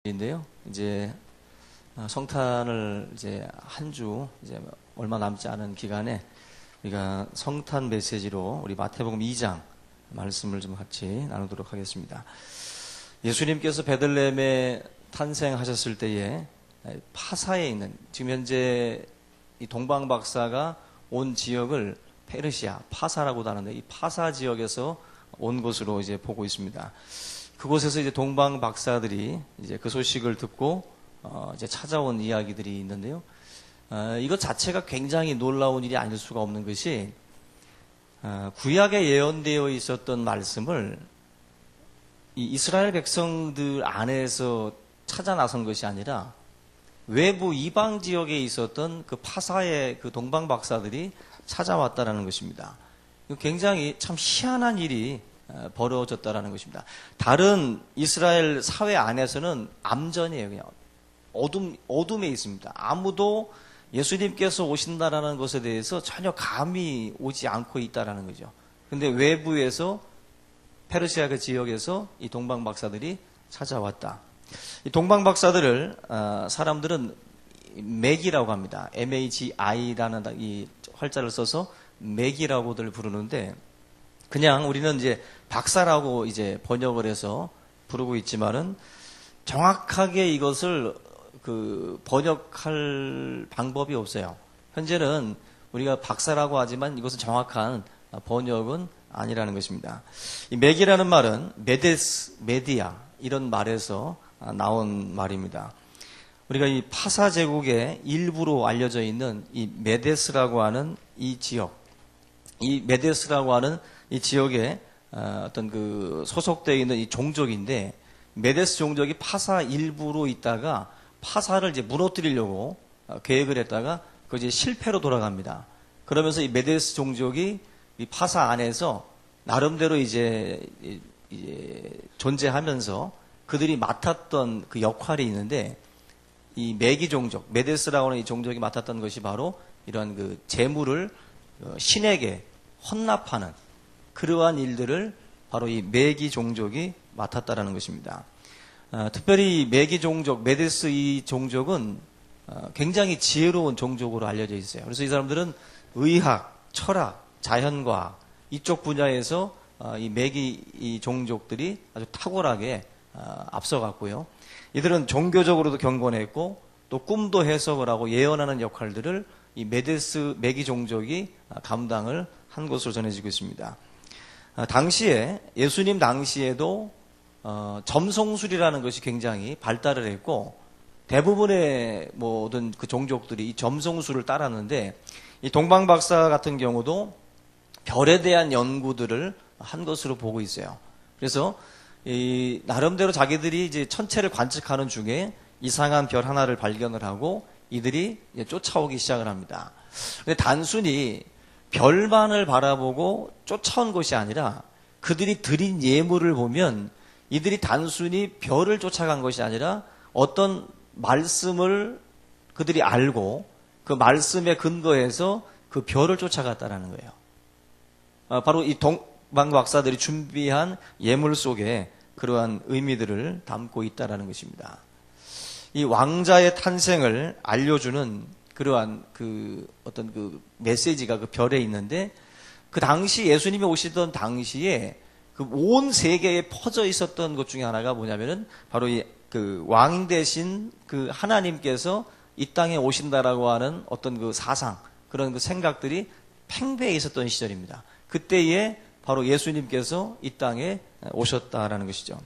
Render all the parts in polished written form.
인데요. 이제 성탄을 이제 한 주 이제 얼마 남지 않은 기간에 우리가 성탄 메시지로 우리 마태복음 2장 말씀을 좀 같이 나누도록 하겠습니다. 예수님께서 베들레헴에 탄생하셨을 때에 파사에 있는 지금 현재 이 동방 박사가 온 지역을 페르시아 파사라고도 하는데 이 파사 지역에서 온 것으로 이제 보고 있습니다. 그곳에서 이제 동방 박사들이 이제 그 소식을 듣고 이제 찾아온 이야기들이 있는데요. 이것 자체가 굉장히 놀라운 일이 아닐 수가 없는 것이 구약에 예언되어 있었던 말씀을 이 이스라엘 백성들 안에서 찾아 나선 것이 아니라 외부 이방 지역에 있었던 그 파사의 그 동방 박사들이 찾아왔다라는 것입니다. 굉장히 참 희한한 일이 벌어졌다라는 것입니다. 다른 이스라엘 사회 안에서는 암전이에요. 그냥 어둠에 있습니다. 아무도 예수님께서 오신다라는 것에 대해서 전혀 감이 오지 않고 있다라는 거죠. 근데 외부에서 페르시아 그 지역에서 이 동방 박사들이 찾아왔다. 이 동방 박사들을 사람들은 맥이라고 합니다. MAGI라는 이 활자를 써서 맥이라고들 부르는데 그냥 우리는 이제 박사라고 이제 번역을 해서 부르고 있지만은 정확하게 이것을 그 번역할 방법이 없어요. 현재는 우리가 박사라고 하지만 이것은 정확한 번역은 아니라는 것입니다. 이 맥이라는 말은 메데스, 메디아 이런 말에서 나온 말입니다. 우리가 이 파사 제국의 일부로 알려져 있는 이 메데스라고 하는 이 지역, 이 메데스라고 하는 이 지역에 어떤 그 소속되어 있는 이 종족인데 메데스 종족이 파사 일부로 있다가 파사를 이제 무너뜨리려고 계획을 했다가 그 이제 실패로 돌아갑니다. 그러면서 이 메데스 종족이 이 파사 안에서 나름대로 이제 존재하면서 그들이 맡았던 그 역할이 있는데 이 메기 종족, 메데스라고 하는 이 종족이 맡았던 것이 바로 이런 그 재물을 신에게 헌납하는 그러한 일들을 바로 이 메기 종족이 맡았다라는 것입니다. 특별히 이 메기 종족, 메데스 이 종족은 굉장히 지혜로운 종족으로 알려져 있어요. 그래서 이 사람들은 의학, 철학, 자연과학 이쪽 분야에서 이 메기 이 종족들이 아주 탁월하게 앞서갔고요. 이들은 종교적으로도 경건했고 또 꿈도 해석을 하고 예언하는 역할들을 이 메데스 메기 종족이 감당을 한 것으로 전해지고 있습니다. 당시에 예수님 당시에도 점성술이라는 것이 굉장히 발달을 했고 대부분의 모든 그 종족들이 이 점성술을 따랐는데 이 동방 박사 같은 경우도 별에 대한 연구들을 한 것으로 보고 있어요. 그래서 이 나름대로 자기들이 이제 천체를 관측하는 중에 이상한 별 하나를 발견을 하고 이들이 이제 쫓아오기 시작을 합니다. 근데 단순히 별만을 바라보고 쫓아온 것이 아니라 그들이 드린 예물을 보면 이들이 단순히 별을 쫓아간 것이 아니라 어떤 말씀을 그들이 알고 그 말씀에 근거해서 그 별을 쫓아갔다라는 거예요. 바로 이 동방 박사들이 준비한 예물 속에 그러한 의미들을 담고 있다라는 것입니다. 이 왕자의 탄생을 알려주는 그러한 그 어떤 그 메시지가 그 별에 있는데 그 당시 예수님이 오시던 당시에 그 온 세계에 퍼져 있었던 것 중에 하나가 뭐냐면은 바로 이 그 왕 대신 그 하나님께서 이 땅에 오신다라고 하는 어떤 그 사상 그런 그 생각들이 팽배해 있었던 시절입니다. 그때에 바로 예수님께서 이 땅에 오셨다라는 것이죠.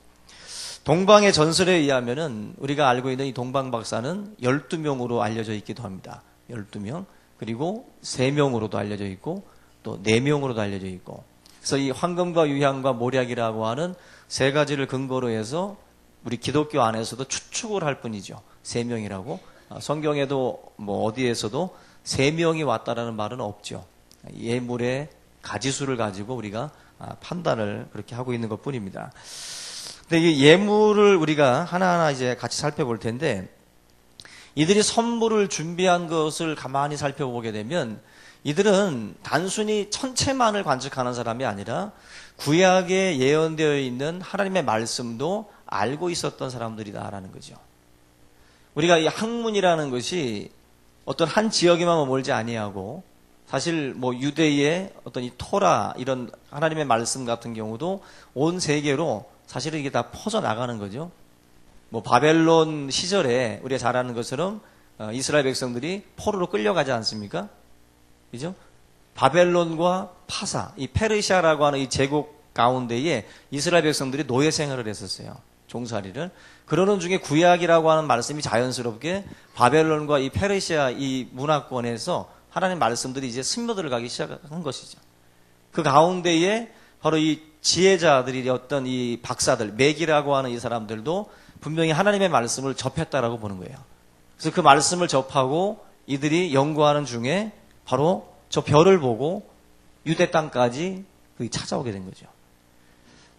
동방의 전설에 의하면은 우리가 알고 있는 이 동방 박사는 12명으로 알려져 있기도 합니다. 12명. 그리고 3명으로도 알려져 있고 또 4명으로도 알려져 있고. 그래서 이 황금과 유향과 모략이라고 하는 세 가지를 근거로 해서 우리 기독교 안에서도 추측을 할 뿐이죠. 3명이라고. 성경에도 뭐 어디에서도 3명이 왔다라는 말은 없죠. 예물의 가지수를 가지고 우리가 판단을 그렇게 하고 있는 것 뿐입니다. 근데 이 예물을 우리가 하나하나 이제 같이 살펴볼 텐데 이들이 선물을 준비한 것을 가만히 살펴보게 되면 이들은 단순히 천체만을 관측하는 사람이 아니라 구약에 예언되어 있는 하나님의 말씀도 알고 있었던 사람들이다라는 거죠. 우리가 이 학문이라는 것이 어떤 한 지역에만 머물지 아니하고 사실 뭐 유대의 어떤 이 토라 이런 하나님의 말씀 같은 경우도 온 세계로 사실은 이게 다 퍼져 나가는 거죠. 뭐 바벨론 시절에 우리가 잘 아는 것처럼 이스라엘 백성들이 포로로 끌려가지 않습니까? 그죠? 바벨론과 파사, 이 페르시아라고 하는 이 제국 가운데에 이스라엘 백성들이 노예 생활을 했었어요. 종살이를. 그러는 중에 구약이라고 하는 말씀이 자연스럽게 바벨론과 이 페르시아 이 문화권에서 하나님 말씀들이 이제 스며들어가기 시작한 것이죠. 그 가운데에 바로 이 지혜자들이었던 이 박사들, 맥이라고 하는 이 사람들도 분명히 하나님의 말씀을 접했다라고 보는 거예요. 그래서 그 말씀을 접하고 이들이 연구하는 중에 바로 저 별을 보고 유대 땅까지 찾아오게 된 거죠.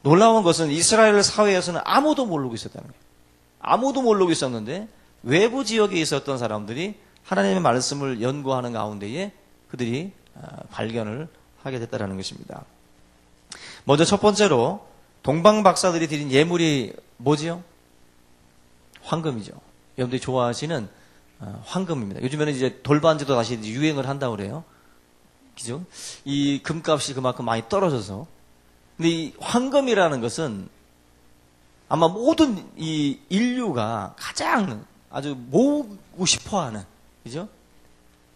놀라운 것은 이스라엘 사회에서는 아무도 모르고 있었다는 거예요. 아무도 모르고 있었는데 외부 지역에 있었던 사람들이 하나님의 말씀을 연구하는 가운데에 그들이 발견을 하게 됐다는 것입니다. 먼저 첫 번째로 동방 박사들이 드린 예물이 뭐지요? 황금이죠. 여러분들이 좋아하시는 황금입니다. 요즘에는 이제 돌반지도 다시 유행을 한다고 그래요. 그죠? 이 금값이 그만큼 많이 떨어져서. 근데 이 황금이라는 것은 아마 모든 이 인류가 가장 아주 모으고 싶어 하는, 그죠?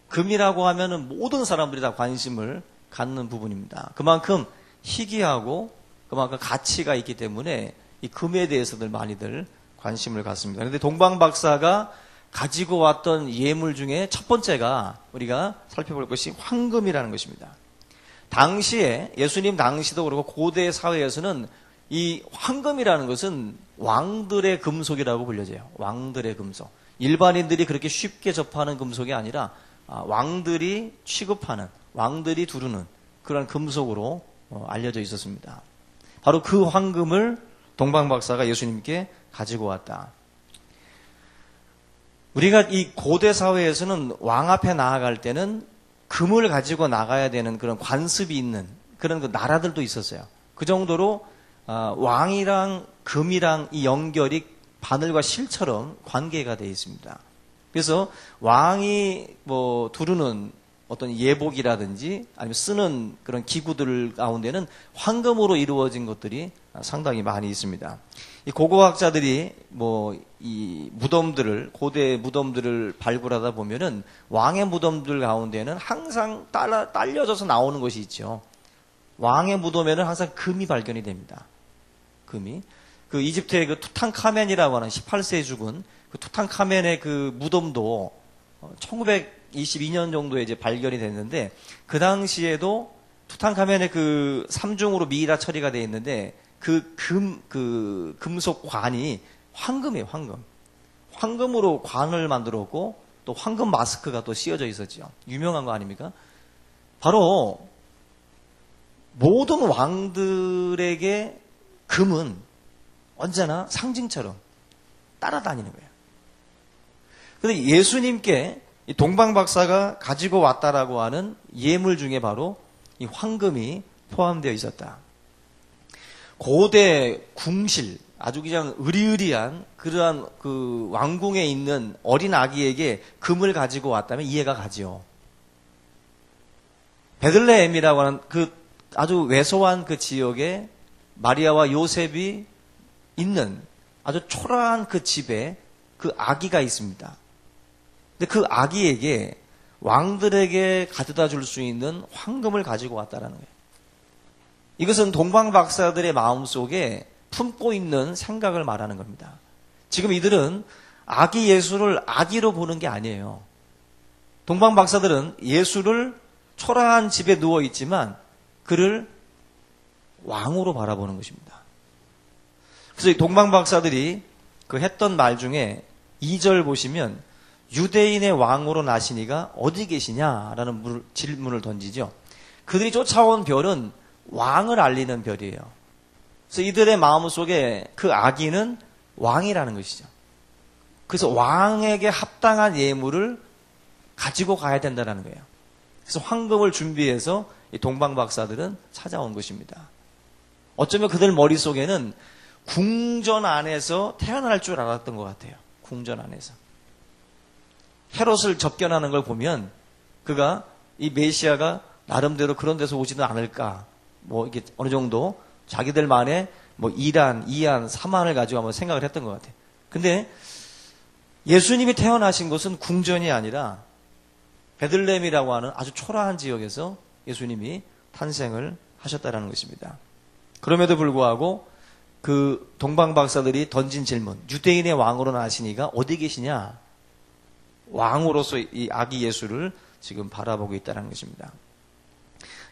금이라고 하면은 모든 사람들이 다 관심을 갖는 부분입니다. 그만큼 희귀하고 그만큼 가치가 있기 때문에 이 금에 대해서들 많이들 관심을 갖습니다. 그런데 동방 박사가 가지고 왔던 예물 중에 첫 번째가 우리가 살펴볼 것이 황금이라는 것입니다. 당시에 예수님 당시도 그렇고 고대 사회에서는 이 황금이라는 것은 왕들의 금속이라고 불려져요. 왕들의 금속. 일반인들이 그렇게 쉽게 접하는 금속이 아니라 왕들이 취급하는, 왕들이 두르는 그런 금속으로 알려져 있었습니다. 바로 그 황금을 동방 박사가 예수님께 가지고 왔다. 우리가 이 고대 사회에서는 왕 앞에 나아갈 때는 금을 가지고 나가야 되는 그런 관습이 있는 그런 그 나라들도 있었어요. 그 정도로 왕이랑 금이랑 이 연결이 바늘과 실처럼 관계가 되어 있습니다. 그래서 왕이 뭐 두르는 어떤 예복이라든지 아니면 쓰는 그런 기구들 가운데는 황금으로 이루어진 것들이 상당히 많이 있습니다. 이 고고학자들이 뭐 이 무덤들을, 고대 무덤들을 발굴하다 보면은 왕의 무덤들 가운데는 항상 딸려져서 나오는 것이 있죠. 왕의 무덤에는 항상 금이 발견이 됩니다. 금이. 그 이집트의 그 투탕카멘이라고 하는 18세에 죽은 그 투탕카멘의 그 무덤도 1922년 정도에 이제 발견이 됐는데 그 당시에도 투탕카멘의 그 삼중으로 미이라 처리가 되어 있는데 그 금속 관이 황금이에요, 황금. 황금으로 관을 만들었고 또 황금 마스크가 또 씌워져 있었죠. 유명한 거 아닙니까? 바로 모든 왕들에게 금은 언제나 상징처럼 따라다니는 거예요. 그런데 예수님께 이 동방 박사가 가지고 왔다라고 하는 예물 중에 바로 이 황금이 포함되어 있었다. 고대 궁실, 아주 그냥 의리의리한 그러한 그 왕궁에 있는 어린 아기에게 금을 가지고 왔다면 이해가 가지요. 베들레헴이라고 하는 그 아주 왜소한 그 지역에 마리아와 요셉이 있는 아주 초라한 그 집에 그 아기가 있습니다. 근데 그 아기에게 왕들에게 가져다 줄 수 있는 황금을 가지고 왔다라는 거예요. 이것은 동방 박사들의 마음속에 품고 있는 생각을 말하는 겁니다. 지금 이들은 아기 예수를 아기로 보는 게 아니에요. 동방 박사들은 예수를 초라한 집에 누워 있지만 그를 왕으로 바라보는 것입니다. 그래서 이 동방 박사들이 그 했던 말 중에 2절 보시면 유대인의 왕으로 나시니가 어디 계시냐라는 질문을 던지죠. 그들이 쫓아온 별은 왕을 알리는 별이에요. 그래서 이들의 마음속에 그 아기는 왕이라는 것이죠. 그래서 왕에게 합당한 예물을 가지고 가야 된다는 거예요. 그래서 황금을 준비해서 이 동방 박사들은 찾아온 것입니다. 어쩌면 그들 머릿속에는 궁전 안에서 태어날 줄 알았던 것 같아요. 궁전 안에서. 헤롯을 접견하는 걸 보면 그가 이 메시아가 나름대로 그런 데서 오지는 않을까. 뭐 이게 어느 정도 자기들만의 뭐 1안, 2안, 3안을 가지고 한번 생각을 했던 것 같아요. 근데 예수님이 태어나신 곳은 궁전이 아니라 베들레헴이라고 하는 아주 초라한 지역에서 예수님이 탄생을 하셨다라는 것입니다. 그럼에도 불구하고 그 동방박사들이 던진 질문, 유대인의 왕으로 나시니가 어디 계시냐? 왕으로서 이 아기 예수를 지금 바라보고 있다는 것입니다.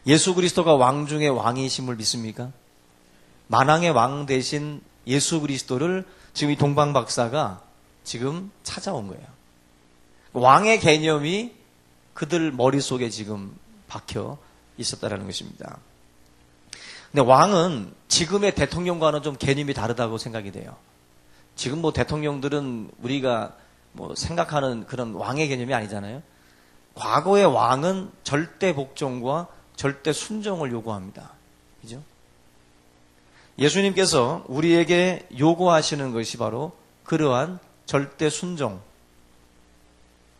예수 그리스도가 왕 중에 왕이심을 믿습니까? 만왕의 왕 대신 예수 그리스도를 지금 이 동방박사가 지금 찾아온 거예요. 왕의 개념이 그들 머릿속에 지금 박혀 있었다는 것입니다. 근데 왕은 지금의 대통령과는 좀 개념이 다르다고 생각이 돼요. 지금 뭐 대통령들은 우리가 뭐 생각하는 그런 왕의 개념이 아니잖아요. 과거의 왕은 절대 복종과 절대 순종을 요구합니다. 그죠? 예수님께서 우리에게 요구하시는 것이 바로 그러한 절대 순종,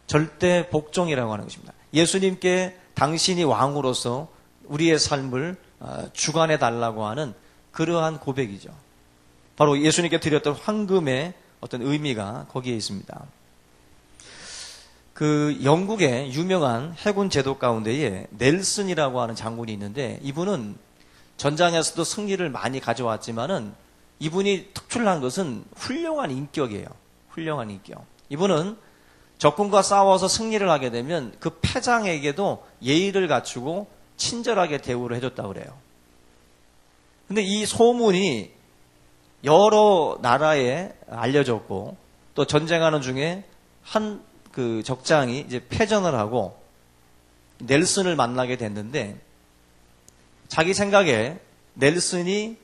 절대 복종이라고 하는 것입니다. 예수님께 당신이 왕으로서 우리의 삶을 주관해 달라고 하는 그러한 고백이죠. 바로 예수님께 드렸던 황금의 어떤 의미가 거기에 있습니다. 그 영국의 유명한 해군 제도 가운데에 넬슨이라고 하는 장군이 있는데 이분은 전장에서도 승리를 많이 가져왔지만은 이분이 특출난 것은 훌륭한 인격이에요. 훌륭한 인격. 이분은 적군과 싸워서 승리를 하게 되면 그 패장에게도 예의를 갖추고 친절하게 대우를 해줬다고 그래요. 근데 이 소문이 여러 나라에 알려졌고 또 전쟁하는 중에 한 그 적장이 이제 패전을 하고 넬슨을 만나게 됐는데 자기 생각에 넬슨이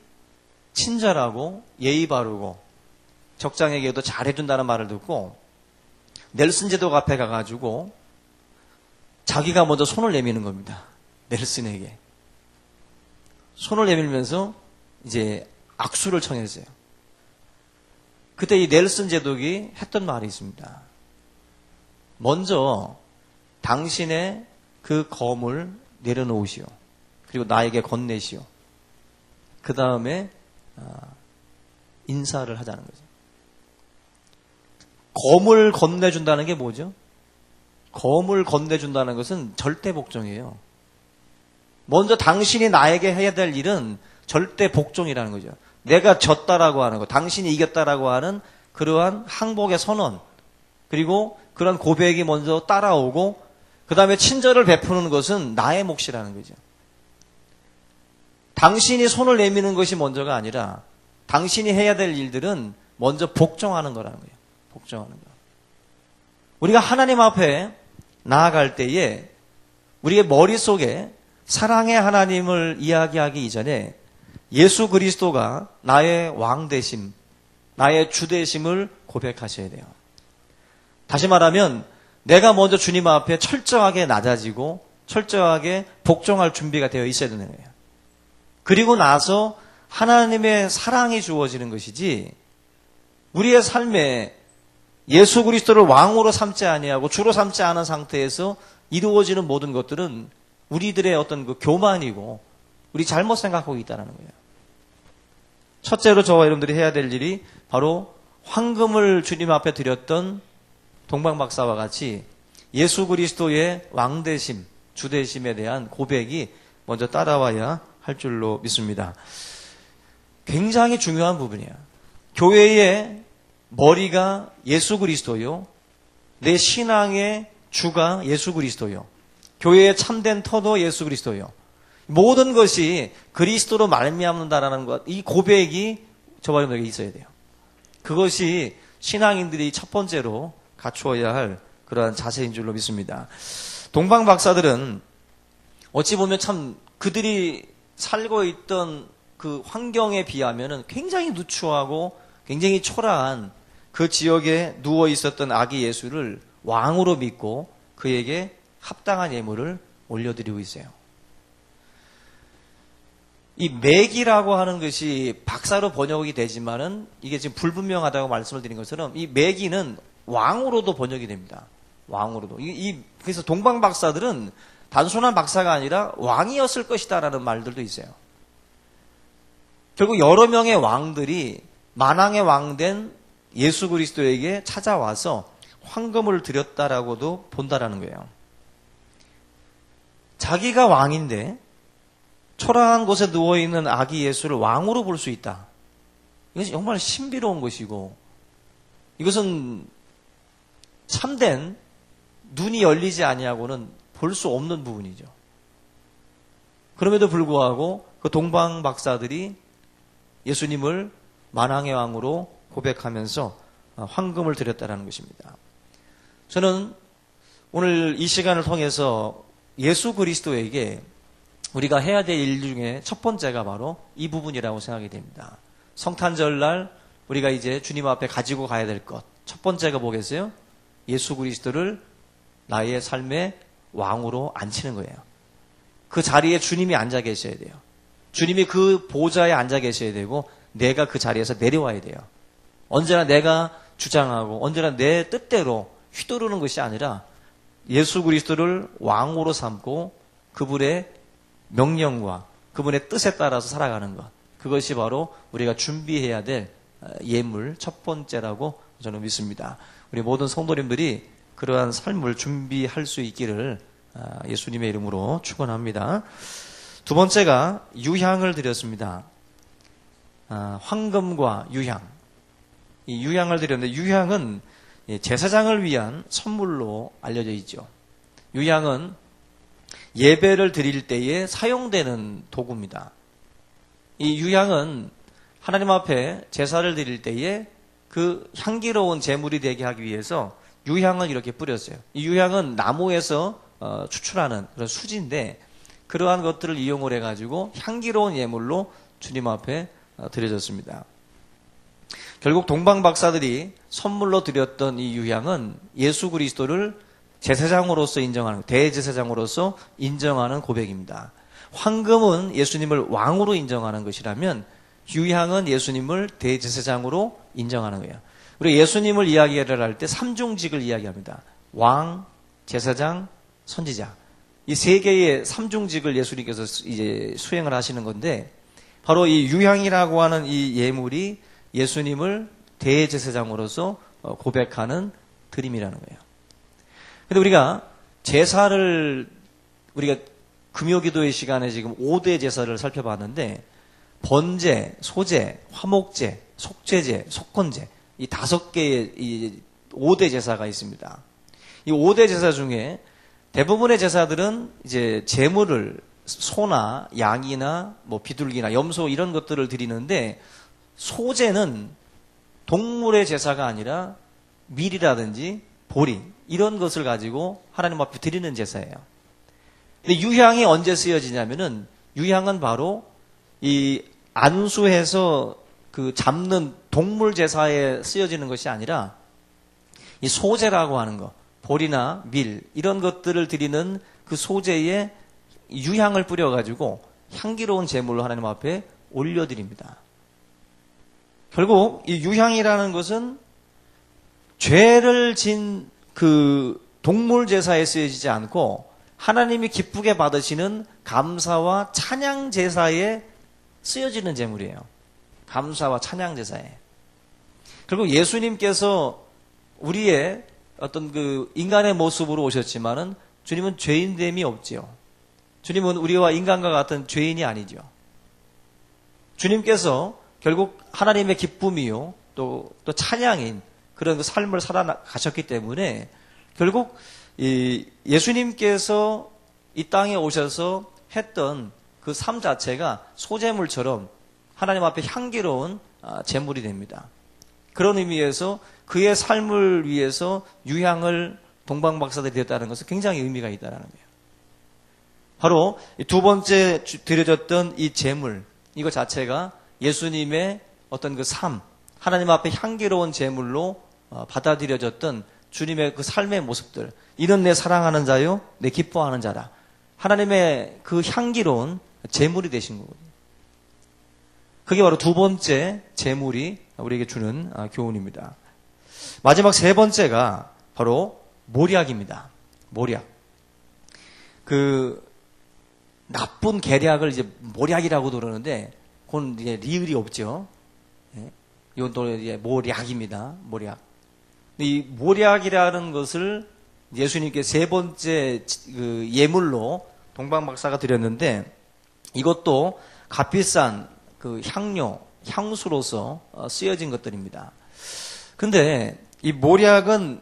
친절하고 예의 바르고 적장에게도 잘해준다는 말을 듣고 넬슨 제독 앞에 가가지고 자기가 먼저 손을 내미는 겁니다. 넬슨에게. 손을 내밀면서 이제 악수를 청했어요. 그때 이 넬슨 제독이 했던 말이 있습니다. 먼저 당신의 그 검을 내려놓으시오. 그리고 나에게 건네시오. 그 다음에 인사를 하자는 거죠. 검을 건네준다는 게 뭐죠? 검을 건네준다는 것은 절대 복종이에요. 먼저 당신이 나에게 해야 될 일은 절대 복종이라는 거죠. 내가 졌다라고 하는 거, 당신이 이겼다라고 하는 그러한 항복의 선언, 그리고 그런 고백이 먼저 따라오고 그 다음에 친절을 베푸는 것은 나의 몫이라는 거죠. 당신이 손을 내미는 것이 먼저가 아니라 당신이 해야 될 일들은 먼저 복종하는 거라는 거예요. 복종하는 거. 우리가 하나님 앞에 나아갈 때에 우리의 머릿속에 사랑의 하나님을 이야기하기 이전에 예수 그리스도가 나의 왕 되심, 나의 주 되심을 고백하셔야 돼요. 다시 말하면 내가 먼저 주님 앞에 철저하게 낮아지고 철저하게 복종할 준비가 되어 있어야 되는 거예요. 그리고 나서 하나님의 사랑이 주어지는 것이지 우리의 삶에 예수 그리스도를 왕으로 삼지 아니하고 주로 삼지 않은 상태에서 이루어지는 모든 것들은 우리들의 어떤 그 교만이고 우리 잘못 생각하고 있다는 거예요. 첫째로 저와 여러분들이 해야 될 일이 바로 황금을 주님 앞에 드렸던 동방박사와 같이 예수 그리스도의 왕되심, 주되심에 대한 고백이 먼저 따라와야 할 줄로 믿습니다. 굉장히 중요한 부분이야. 교회의 머리가 예수 그리스도요. 내 신앙의 주가 예수 그리스도요. 교회의 참된 터도 예수 그리스도요. 모든 것이 그리스도로 말미암는다라는 것, 이 고백이 저와 여러분에게 있어야 돼요. 그것이 신앙인들이 첫 번째로 갖추어야 할 그러한 자세인 줄로 믿습니다. 동방 박사들은 어찌 보면 참 그들이 살고 있던 그 환경에 비하면은 굉장히 누추하고 굉장히 초라한 그 지역에 누워 있었던 아기 예수를 왕으로 믿고 그에게 합당한 예물을 올려드리고 있어요. 이 맥이라고 하는 것이 박사로 번역이 되지만은 이게 지금 불분명하다고 말씀을 드린 것처럼 이 맥이는 왕으로도 번역이 됩니다. 왕으로도. 그래서 동방 박사들은 단순한 박사가 아니라 왕이었을 것이다라는 말들도 있어요. 결국 여러 명의 왕들이 만왕의 왕된 예수 그리스도에게 찾아와서 황금을 드렸다라고도 본다라는 거예요. 자기가 왕인데 초라한 곳에 누워있는 아기 예수를 왕으로 볼 수 있다. 이것이 정말 신비로운 것이고 이것은 참된 눈이 열리지 아니하고는 볼 수 없는 부분이죠. 그럼에도 불구하고 그 동방 박사들이 예수님을 만왕의 왕으로 고백하면서 황금을 드렸다라는 것입니다. 저는 오늘 이 시간을 통해서 예수 그리스도에게 우리가 해야 될 일 중에 첫 번째가 바로 이 부분이라고 생각이 됩니다. 성탄절날 우리가 이제 주님 앞에 가지고 가야 될 것. 첫 번째가 뭐겠어요? 예수 그리스도를 나의 삶의 왕으로 앉히는 거예요. 그 자리에 주님이 앉아 계셔야 돼요. 주님이 그 보좌에 앉아 계셔야 되고 내가 그 자리에서 내려와야 돼요. 언제나 내가 주장하고 언제나 내 뜻대로 휘두르는 것이 아니라 예수 그리스도를 왕으로 삼고 그분의 명령과 그분의 뜻에 따라서 살아가는 것. 그것이 바로 우리가 준비해야 될 예물 첫 번째라고 저는 믿습니다. 우리 모든 성도님들이 그러한 삶을 준비할 수 있기를 예수님의 이름으로 축원합니다. 두 번째가 유향을 드렸습니다. 황금과 유향. 이 유향을 드렸는데 유향은 제사장을 위한 선물로 알려져 있죠. 유향은 예배를 드릴 때에 사용되는 도구입니다. 이 유향은 하나님 앞에 제사를 드릴 때에 그 향기로운 제물이 되게 하기 위해서 유향을 이렇게 뿌렸어요. 이 유향은 나무에서 추출하는 그런 수지인데 그러한 것들을 이용을 해가지고 향기로운 예물로 주님 앞에 드려졌습니다. 결국 동방 박사들이 선물로 드렸던 이 유향은 예수 그리스도를 제사장으로서 인정하는, 대제사장으로서 인정하는 고백입니다. 황금은 예수님을 왕으로 인정하는 것이라면 유향은 예수님을 대제사장으로 인정하는 거예요. 우리 예수님을 이야기를 할 때 삼중직을 이야기합니다. 왕, 제사장, 선지자. 이 세 개의 삼중직을 예수님께서 이제 수행을 하시는 건데 바로 이 유향이라고 하는 이 예물이 예수님을 대제사장으로서 고백하는 드림이라는 거예요. 근데 우리가 제사를 우리가 금요기도의 시간에 지금 5대 제사를 살펴봤는데 번제, 소제, 화목제, 속죄제, 속건제 이 5개의 이 5대 제사가 있습니다. 이 5대 제사 중에 대부분의 제사들은 이제 제물을 소나 양이나 뭐 비둘기나 염소 이런 것들을 드리는데 소제는 동물의 제사가 아니라 밀이라든지 보리 이런 것을 가지고 하나님 앞에 드리는 제사예요. 근데 유향이 언제 쓰여지냐면은 유향은 바로 이 안수해서 그 잡는 동물 제사에 쓰여지는 것이 아니라 이 소제라고 하는 거, 보리나 밀 이런 것들을 드리는 그 소제에 유향을 뿌려가지고 향기로운 제물로 하나님 앞에 올려드립니다. 결국 이 유향이라는 것은 죄를 진 그 동물 제사에 쓰여지지 않고 하나님이 기쁘게 받으시는 감사와 찬양 제사에 쓰여지는 제물이에요. 감사와 찬양 제사에. 결국 예수님께서 우리의 어떤 그 인간의 모습으로 오셨지만은 주님은 죄인됨이 없지요. 주님은 우리와 인간과 같은 죄인이 아니죠. 주님께서 결국 하나님의 기쁨이요 또 찬양인 그런 그 삶을 살아가셨기 때문에 결국 이 예수님께서 이 땅에 오셔서 했던 그 삶 자체가 소제물처럼 하나님 앞에 향기로운 제물이 됩니다. 그런 의미에서 그의 삶을 위해서 유향을 동방박사들이 드렸다는 것은 굉장히 의미가 있다는 거예요. 바로 두 번째 드려졌던 이 제물, 이거 자체가 예수님의 어떤 그 삶, 하나님 앞에 향기로운 제물로 받아들여졌던 주님의 그 삶의 모습들. 이는 내 사랑하는 자요, 내 기뻐하는 자라. 하나님의 그 향기로운 제물이 되신 거거든요. 그게 바로 두 번째 제물이 우리에게 주는 교훈입니다. 마지막 세 번째가 바로 모략입니다. 모략. 그 나쁜 계략을 이제 모략이라고도 그러는데 그건 이제 리을이 없죠. 예? 이건 또 이제 모략입니다. 모략. 이 모략이라는 것을 예수님께 세 번째 그 예물로 동방박사가 드렸는데 이것도 값비싼 그 향수로서 쓰여진 것들입니다. 근데 이 모략은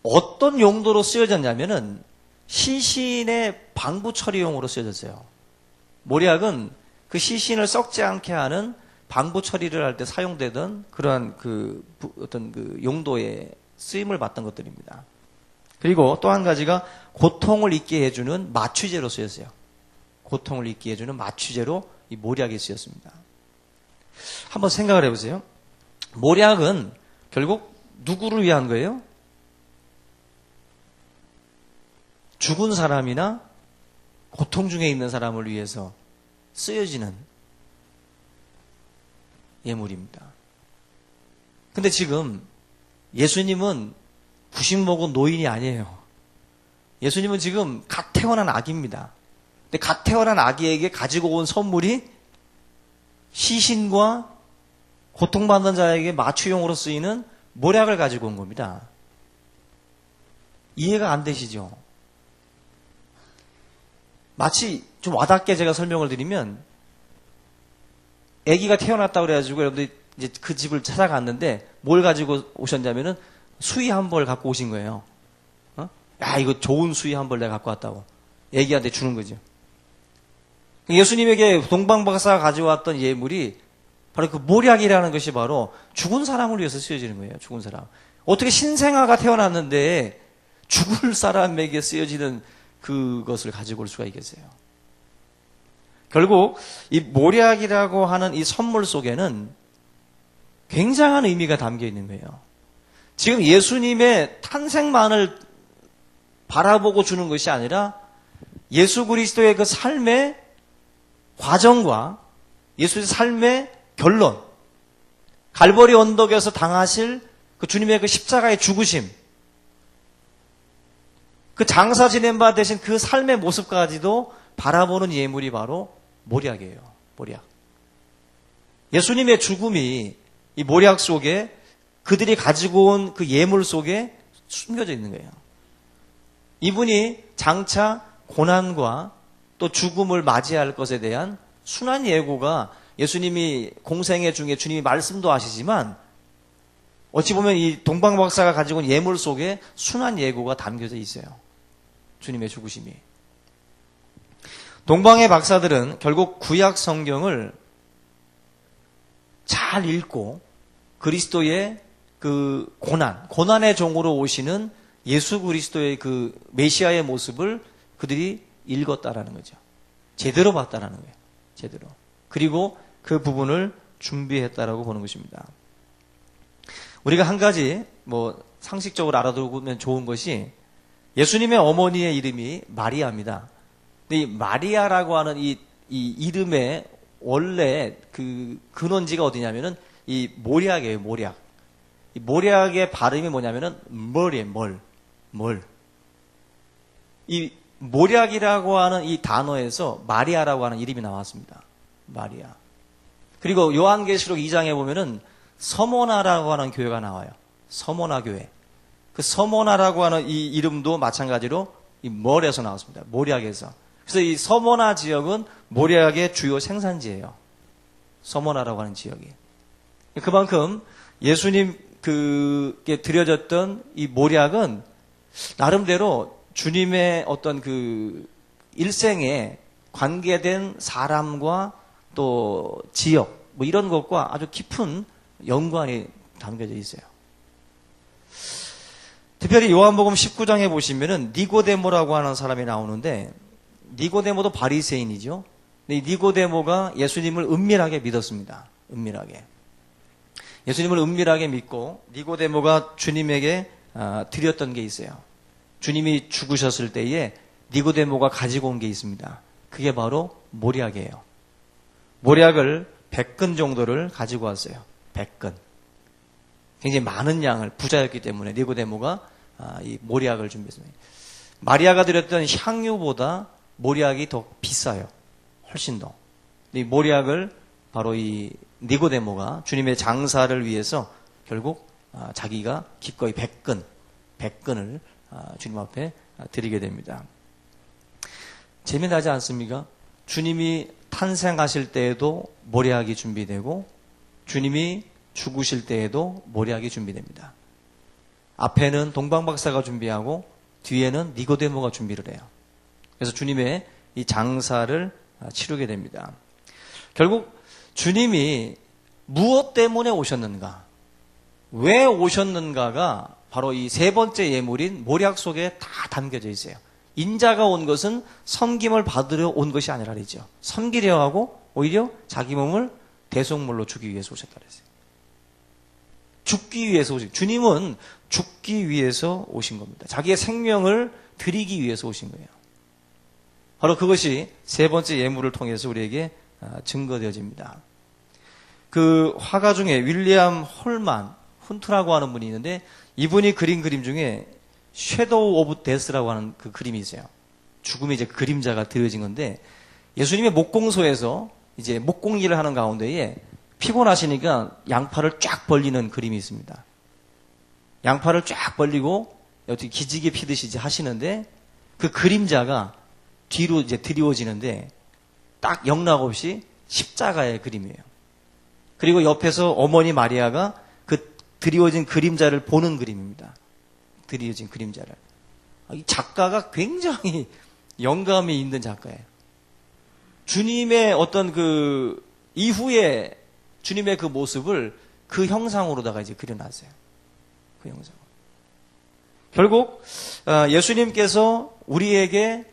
어떤 용도로 쓰여졌냐면은 시신의 방부 처리용으로 쓰여졌어요. 모략은 그 시신을 썩지 않게 하는 방부 처리를 할 때 사용되던 그러한 어떤 용도의 쓰임을 받던 것들입니다. 그리고 또 한 가지가 고통을 잊게 해주는 마취제로 쓰였어요. 고통을 잊게 해주는 마취제로 이 모략이 쓰였습니다. 한번 생각을 해보세요. 모략은 결국 누구를 위한 거예요? 죽은 사람이나 고통 중에 있는 사람을 위해서 쓰여지는 예물입니다. 근데 지금 예수님은 90 먹은 노인이 아니에요. 예수님은 지금 갓 태어난 아기입니다. 근데 갓 태어난 아기에게 가지고 온 선물이 시신과 고통받는 자에게 마취용으로 쓰이는 모략을 가지고 온 겁니다. 이해가 안 되시죠? 마치 좀 와닿게 제가 설명을 드리면 아기가 태어났다고 그래가지고 여러분들이 이제 그 집을 찾아갔는데 뭘 가지고 오셨냐면은 수의 한 벌 갖고 오신 거예요. 야, 이거 좋은 수의 한 벌 내가 갖고 왔다고. 아기한테 주는 거죠. 예수님에게 동방박사가 가져왔던 예물이 바로 그 모략이라는 것이 바로 죽은 사람을 위해서 쓰여지는 거예요. 죽은 사람. 어떻게 신생아가 태어났는데 죽을 사람에게 쓰여지는 그것을 가지고 올 수가 있겠어요. 결국 이 모략이라고 하는 이 선물 속에는 굉장한 의미가 담겨 있는 거예요. 지금 예수님의 탄생만을 바라보고 주는 것이 아니라 예수 그리스도의 그 삶의 과정과 예수의 삶의 결론, 갈보리 언덕에서 당하실 그 주님의 그 십자가의 죽으심, 그 장사 지낸 바 되신 그 삶의 모습까지도 바라보는 예물이 바로 모략이에요. 모략. 예수님의 죽음이 이 모략 속에 그들이 가지고 온 그 예물 속에 숨겨져 있는 거예요. 이분이 장차 고난과 또 죽음을 맞이할 것에 대한 순한 예고가 예수님이 공생애 중에 주님이 말씀도 하시지만 어찌 보면 이 동방박사가 가지고 온 예물 속에 순한 예고가 담겨져 있어요. 주님의 죽으심이. 동방의 박사들은 결국 구약 성경을 잘 읽고 그리스도의 그 고난의 종으로 오시는 예수 그리스도의 그 메시아의 모습을 그들이 읽었다라는 거죠. 제대로 봤다라는 거예요. 제대로. 그리고 그 부분을 준비했다라고 보는 것입니다. 우리가 한 가지 상식적으로 알아두면 좋은 것이 예수님의 어머니의 이름이 마리아입니다. 근데 이 마리아라고 하는 이 이름의 원래 그 근원지가 어디냐면은 이 모략이에요. 모략. 이 모략의 발음이 뭐냐면은 멀이에요. 멀. 이 모략이라고 하는 이 단어에서 마리아라고 하는 이름이 나왔습니다. 마리아. 그리고 요한계시록 2장에 보면은 서모나라고 하는 교회가 나와요. 서모나 교회. 그 서모나라고 하는 이 이름도 마찬가지로 이 멀에서 나왔습니다. 모략에서. 그래서 이 서모나 지역은 모략의 주요 생산지예요. 서모나라고 하는 지역이. 그만큼 예수님께 드려졌던 이 모략은 나름대로 주님의 어떤 그 일생에 관계된 사람과 또 지역 이런 것과 아주 깊은 연관이 담겨져 있어요. 특별히 요한복음 19장에 보시면은 니고데모라고 하는 사람이 나오는데 니고데모도 바리새인이죠. 근데 이 니고데모가 예수님을 은밀하게 믿었습니다. 은밀하게. 예수님을 은밀하게 믿고 니고데모가 주님에게 드렸던 게 있어요. 주님이 죽으셨을 때에 니고데모가 가지고 온 게 있습니다. 그게 바로 모략이에요. 모략을 100근 정도를 가지고 왔어요. 100근. 굉장히 많은 양을, 부자였기 때문에 니고데모가 이 모략을 준비했습니다. 마리아가 드렸던 향유보다 모략이 더 비싸요. 훨씬 더. 이 모략을 바로 이 니고데모가 주님의 장사를 위해서 결국 자기가 기꺼이 100근을 주님 앞에 드리게 됩니다. 재미나지 않습니까? 주님이 탄생하실 때에도 모략이 준비되고 주님이 죽으실 때에도 모략이 준비됩니다. 앞에는 동방박사가 준비하고 뒤에는 니고데모가 준비를 해요. 그래서 주님의 이 장사를 치르게 됩니다. 결국 주님이 무엇 때문에 오셨는가, 왜 오셨는가가 바로 이 세 번째 예물인 모략 속에 다 담겨져 있어요. 인자가 온 것은 섬김을 받으려 온 것이 아니라 그러죠. 섬기려 하고 오히려 자기 몸을 대속물로 주기 위해서 오셨다 그랬어요. 죽기 위해서 오신, 주님은 죽기 위해서 오신 겁니다. 자기의 생명을 드리기 위해서 오신 거예요. 바로 그것이 세 번째 예물을 통해서 우리에게 증거되어집니다. 그 화가 중에 윌리엄 홀만 훈트라고 하는 분이 있는데 이분이 그린 그림 중에 섀도우 오브 데스라고 하는 그 그림이 있어요. 죽음의 이제 그림자가 드려진 건데 예수님의 목공소에서 이제 목공일을 하는 가운데에 피곤하시니까 양팔을 쫙 벌리는 그림이 있습니다. 양팔을 쫙 벌리고 어떻게 기지개 피듯이 이제 하시는데 그 그림자가 뒤로 이제 드리워지는데 딱 영락없이 십자가의 그림이에요. 그리고 옆에서 어머니 마리아가 그 드리워진 그림자를 보는 그림입니다. 드리워진 그림자를. 이 작가가 굉장히 영감이 있는 작가예요. 주님의 어떤 그 이후에 주님의 그 모습을 그 형상으로다가 이제 그려놨어요. 그 형상. 결국 예수님께서 우리에게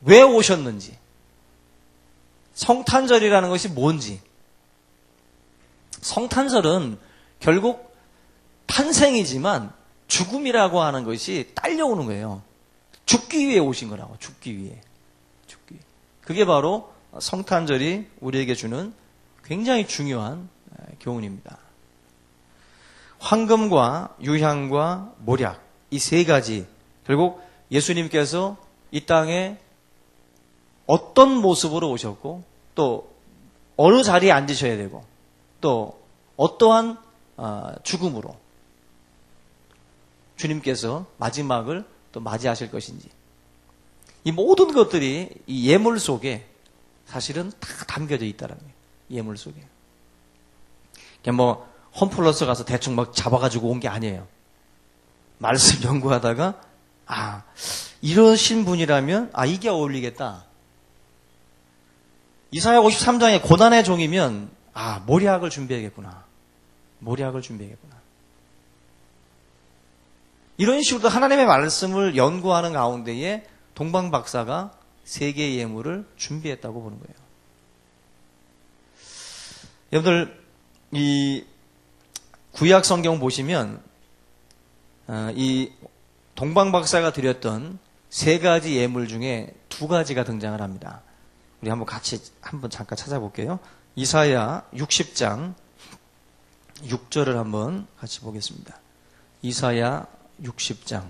왜 오셨는지, 성탄절이라는 것이 뭔지, 성탄절은 결국 탄생이지만 죽음이라고 하는 것이 딸려오는 거예요. 죽기 위해 오신 거라고. 죽기 위해. 그게 바로 성탄절이 우리에게 주는 굉장히 중요한 교훈입니다. 황금과 유향과 모략, 이 세 가지, 결국 예수님께서 이 땅에 어떤 모습으로 오셨고 또 어느 자리에 앉으셔야 되고 또 어떠한 죽음으로 주님께서 마지막을 또 맞이하실 것인지, 이 모든 것들이 이 예물 속에 사실은 다 담겨져 있다는 거예요. 예물 속에. 그냥 뭐 홈플러스 가서 대충 막 잡아가지고 온 게 아니에요. 말씀 연구하다가 이러신 분이라면 이게 어울리겠다. 이사야 53장의 고난의 종이면 모략을 준비해야겠구나. 모략을 준비해야겠구나. 이런 식으로 하나님의 말씀을 연구하는 가운데에 동방박사가 세 개의 예물을 준비했다고 보는 거예요. 여러분들 이 구약 성경 보시면 이 동방박사가 드렸던 세 가지 예물 중에 두 가지가 등장을 합니다. 우리 한번 같이 잠깐 찾아볼게요. 이사야 60장 6절을 한번 같이 보겠습니다. 이사야 60장.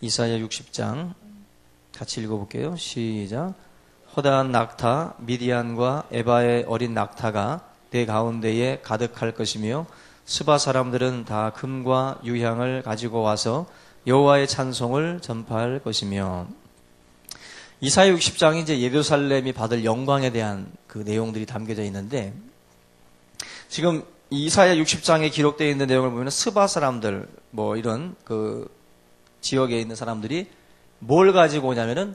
이사야 60장 같이 읽어볼게요. 시작. 허다한 낙타 미디안과 에바의 어린 낙타가 내 가운데에 가득할 것이며 스바 사람들은 다 금과 유향을 가지고 와서 여호와의 찬송을 전파할 것이며. 이사야 60장이 이제 예루살렘이 받을 영광에 대한 그 내용들이 담겨져 있는데, 지금 이사야 60장에 기록되어 있는 내용을 보면 스바 사람들 뭐 이런 그 지역에 있는 사람들이 뭘 가지고 오냐면은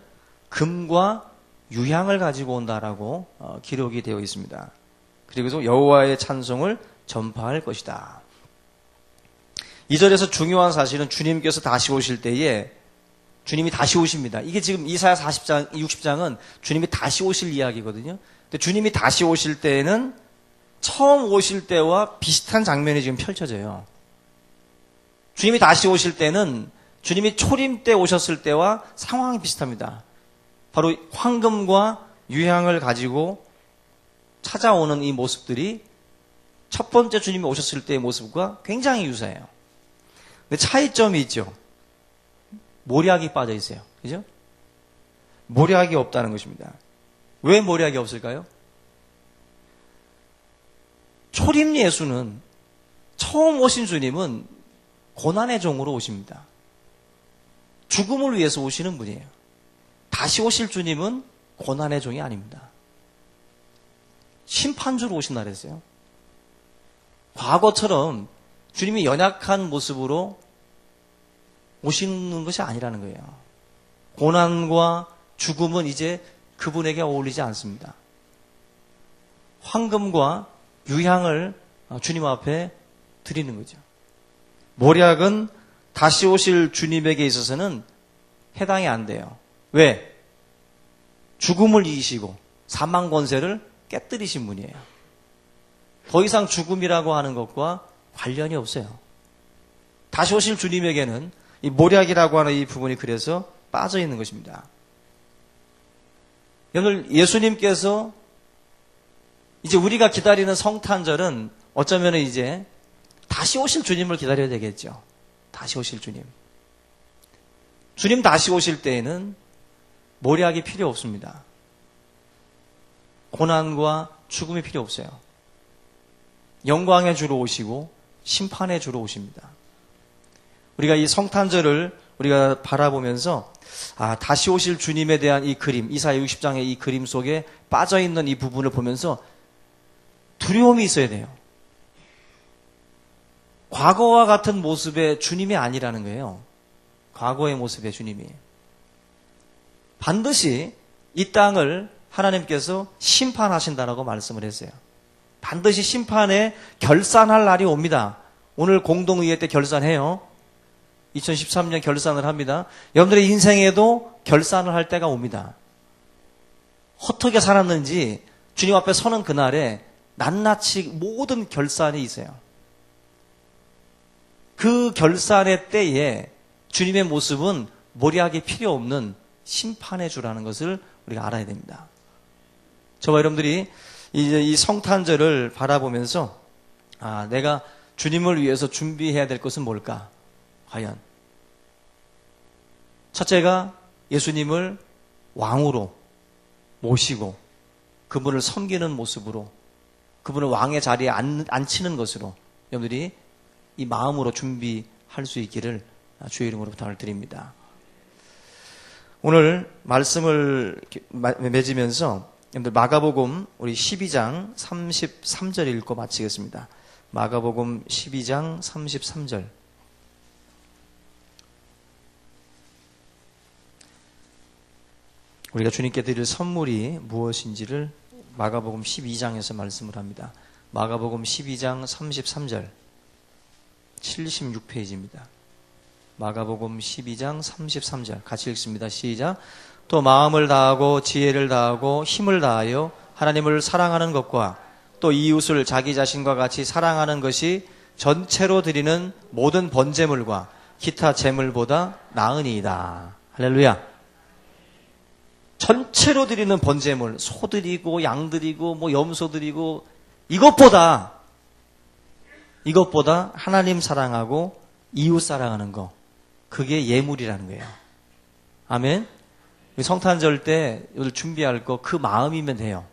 금과 유향을 가지고 온다라고 기록이 되어 있습니다. 그리고 여호와의 찬송을 전파할 것이다. 이 절에서 중요한 사실은 주님께서 다시 오실 때에 주님이 다시 오십니다. 이게 지금 이사야 40장, 60장은 주님이 다시 오실 이야기거든요. 근데 주님이 다시 오실 때에는 처음 오실 때와 비슷한 장면이 지금 펼쳐져요. 주님이 다시 오실 때는 주님이 초림 때 오셨을 때와 상황이 비슷합니다. 바로 황금과 유향을 가지고 찾아오는 이 모습들이 첫 번째 주님이 오셨을 때의 모습과 굉장히 유사해요. 근데 차이점이 있죠. 모략이 빠져 있어요. 그죠? 모략이 없다는 것입니다. 왜 모략이 없을까요? 초림 예수는 처음 오신 주님은 고난의 종으로 오십니다. 죽음을 위해서 오시는 분이에요. 다시 오실 주님은 고난의 종이 아닙니다. 심판주로 오신다 그랬어요. 과거처럼 주님이 연약한 모습으로 오시는 것이 아니라는 거예요. 고난과 죽음은 이제 그분에게 어울리지 않습니다. 황금과 유향을 주님 앞에 드리는 거죠. 모략은 다시 오실 주님에게 있어서는 해당이 안 돼요. 왜? 죽음을 이기시고 사망 권세를 깨뜨리신 분이에요. 더 이상 죽음이라고 하는 것과 관련이 없어요. 다시 오실 주님에게는 이 모략이라고 하는 이 부분이 그래서 빠져 있는 것입니다. 오늘 예수님께서 이제 우리가 기다리는 성탄절은 어쩌면 이제 다시 오실 주님을 기다려야 되겠죠. 다시 오실 주님. 주님 다시 오실 때에는 모략이 필요 없습니다. 고난과 죽음이 필요 없어요. 영광의 주로 오시고 심판의 주로 오십니다. 우리가 이 성탄절을 우리가 바라보면서 다시 오실 주님에 대한 이 그림, 이사야 60장의 이 그림 속에 빠져있는 이 부분을 보면서 두려움이 있어야 돼요. 과거와 같은 모습의 주님이 아니라는 거예요. 과거의 모습의 주님이. 반드시 이 땅을 하나님께서 심판하신다라고 말씀을 했어요. 반드시 심판에 결산할 날이 옵니다. 오늘 공동의회 때 결산해요. 2013년 결산을 합니다. 여러분들의 인생에도 결산을 할 때가 옵니다. 어떻게 살았는지 주님 앞에 서는 그날에 낱낱이 모든 결산이 있어요. 그 결산의 때에 주님의 모습은 모략이 필요 없는 심판의 주라는 것을 우리가 알아야 됩니다. 저와 여러분들이 이제 이 성탄절을 바라보면서 내가 주님을 위해서 준비해야 될 것은 뭘까? 과연 첫째가 예수님을 왕으로 모시고 그분을 섬기는 모습으로 그분을 왕의 자리에 앉히는 것으로 여러분들이 이 마음으로 준비할 수 있기를 주의 이름으로 부탁을 드립니다. 오늘 말씀을 맺으면서 여러분들 마가복음 우리 12장 33절 읽고 마치겠습니다. 마가복음 12장 33절. 우리가 주님께 드릴 선물이 무엇인지를 마가복음 12장에서 말씀을 합니다. 마가복음 12장 33절 76페이지입니다. 마가복음 12장 33절 같이 읽습니다. 시작. 또 마음을 다하고 지혜를 다하고 힘을 다하여 하나님을 사랑하는 것과 또 이웃을 자기 자신과 같이 사랑하는 것이 전체로 드리는 모든 번제물과 기타 제물보다 나으니이다. 할렐루야. 전체로 드리는 번제물, 소 드리고 양 드리고 뭐 염소 드리고 이것보다 하나님 사랑하고 이웃 사랑하는 거, 그게 예물이라는 거예요. 아멘. 성탄절 때 오늘 준비할 거 그 마음이면 돼요.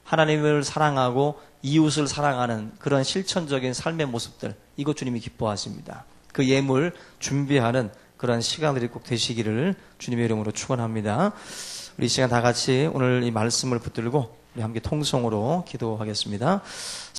하나님을 사랑하고 이웃을 사랑하는 그런 실천적인 삶의 모습들, 이거 주님이 기뻐하십니다. 그 예물 준비하는 그런 시간들이 꼭 되시기를 주님의 이름으로 축원합니다. 우리 이 시간 다 같이 오늘 이 말씀을 붙들고 우리 함께 통성으로 기도하겠습니다.